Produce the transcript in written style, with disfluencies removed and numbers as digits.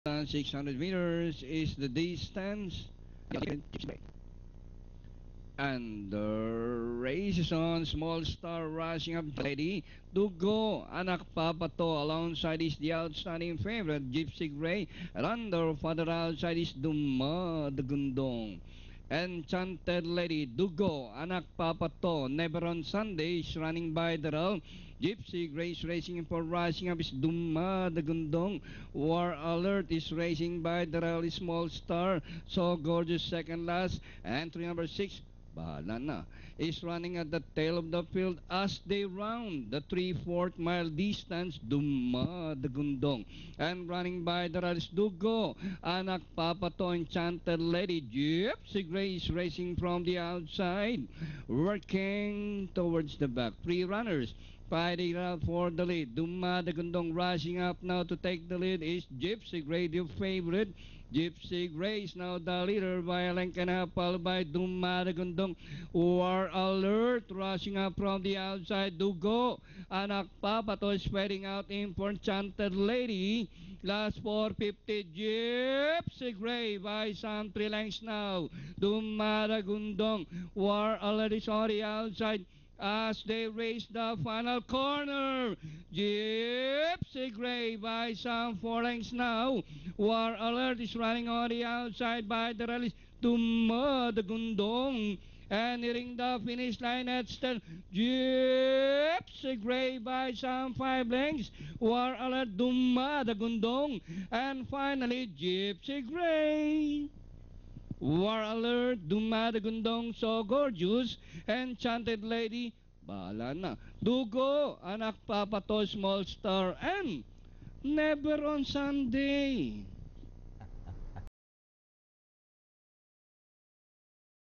600 meters is the distance. And the race is on. Small Star rushing up lady to go. Anak Papato alongside is the outstanding favorite Gypsy Gray. And under further outside is Duma the Gundong. Enchanted Lady, Dugo, Anak Papato, Never on Sunday is running by the road. Gypsy Grace racing for rising up is Duma the Gundong. War Alert is racing by the rail. Small Star, So Gorgeous second last. Entry number 6, bahala na, is running at the tail of the field as they round the 3/4 mile distance. Duma the Gundong. And running by the rails, Dugo, Anak Papato, Enchanted Lady. Gypsy Grace racing from the outside, working towards the back. Three runners fighting out for the lead. Duma the Gundong rushing up now to take the lead is Gypsy Gray, the favorite. Gypsy Grace now the leader by a length and a half, followed by Duma the Gundong. War Alert rushing up from the outside. Dugo, Anak Papato is spreading out in for Enchanted Lady. Last 450, Gypsy Gray by some 3 lengths now. Duma the Gundong. War Alert is on the outside as they race the final corner. Gypsy Gray by some 4 lengths now. War Alert is running on the outside by the release. Duma the Gundong. And nearing the finish line at still Gypsy Gray by some 5 lengths. War Alert, Duma the Gundong. And finally Gypsy Gray. War Alert, Duma the Gundong, So Gorgeous, Enchanted Lady, bahala na. Dugo, Anak Papato, Small Star, and Never on Sunday.